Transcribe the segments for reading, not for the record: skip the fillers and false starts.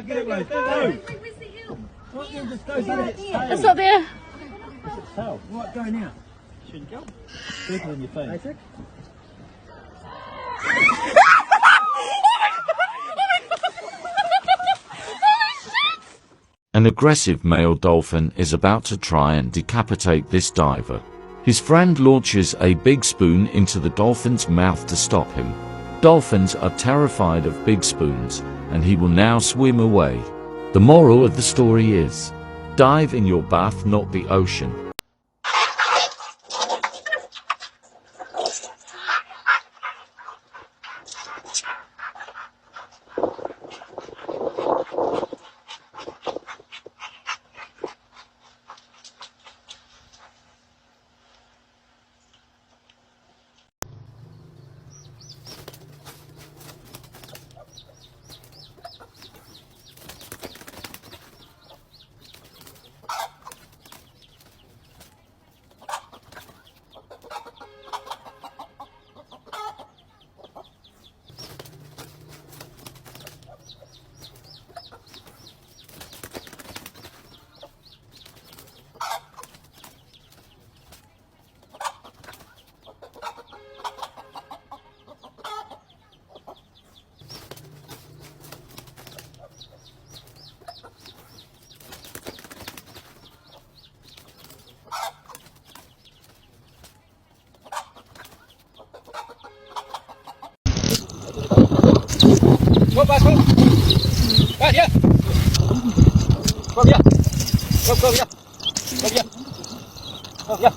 get it, mate. Go. It's not there. How? Right, go now. Shouldn't go. Circle in your face. An aggressive male dolphin is about to try and decapitate this diver. His friend launches a big spoon into the dolphin's mouth to stop him. Dolphins are terrified of big spoons, and he will now swim away. The moral of the story is, dive in your bath, not the ocean. Go back home. Back here. Go here. Go here. Go here. Go here.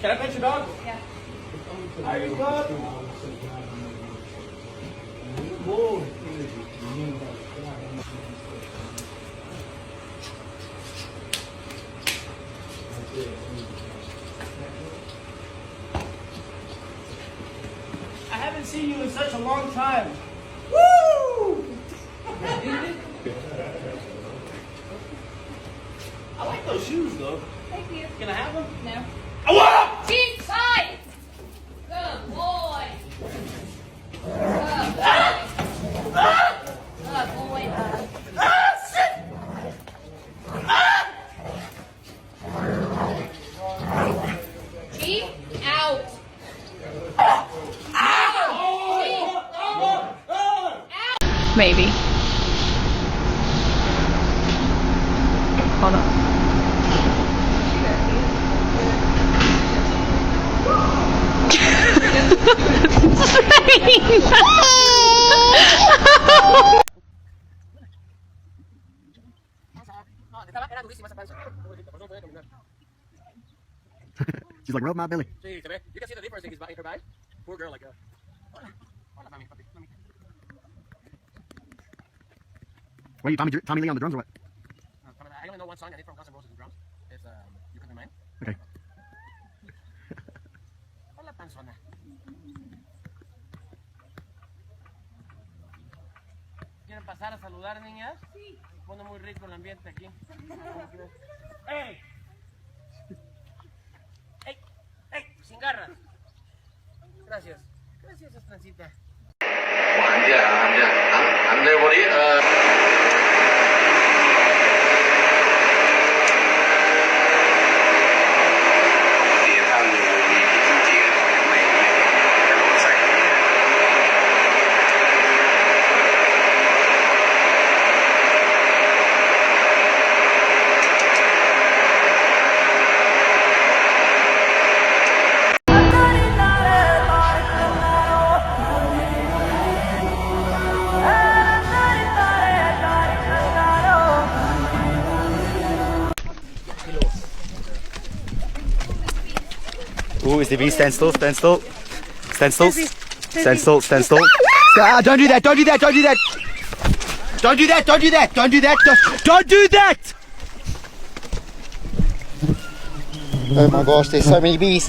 Can I pet your dog? Yeah. Are you good? Whoa. I haven't seen you in such a long time. Woo! I like those shoes though. Thank you. Can I have them? No. I want them! Keep tight! Good boy! Good boy, Keep out! Maybe. Hold on. She's like, rub my belly. Sí, se ve. You can see the difference in her bag. Poor girl, like What are you, Tommy Lee on the drums or what? I only know one song I did from Guns N' Roses and drums. It's You Could Be Mine. Okay. Hola, panzona. ¿Quieren pasar a saludar, niñas? Sí. Pone muy rico el ambiente aquí. ¡Ey! ¡Ey! ¡Ey! ¡Sin garras! Gracias. Gracias, Estrancita. I'm there, buddy. Ooh, is the V? Stand still, stand still. Stand still. Stand still, stand still. Ah, don't do that, don't do that, don't do that. Don't do that, don't do that, don't do that, don't do that! Oh my gosh, there's so many bees.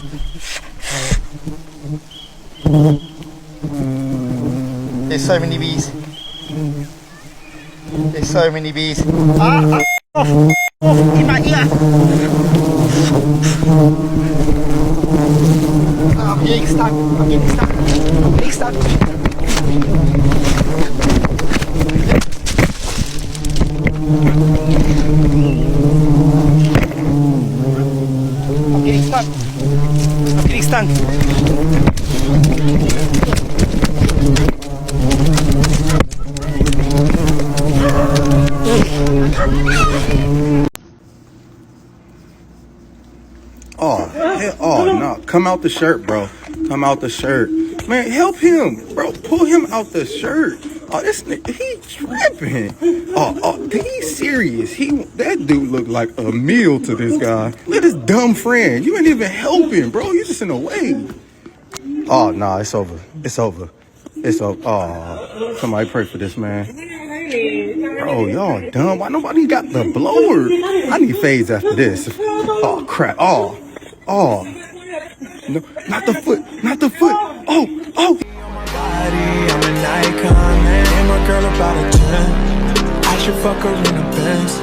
There's so many bees. There's so many bees. Ah, off in my ear. I'm getting stuck. I'm getting stuck. Hey, stop. I'm getting stuck. I'm getting stung. Oh no! Come out the shirt, bro. Come out the shirt, man. Help him, bro. Pull him out the shirt. Oh, this nigga, he tripping. Oh, he's serious. That dude looked like a meal to this guy. Look at his dumb friend. You ain't even helping, bro. You just in the way. Oh no, it's over. It's over. It's over. Oh, somebody pray for this man. Bro, y'all dumb. Why nobody got the blower? I need fades after this. Oh crap. Oh. No, not the foot. Not the foot. Oh. I'm an icon, man. And my girl about a 10. I should fuck her in the Benz.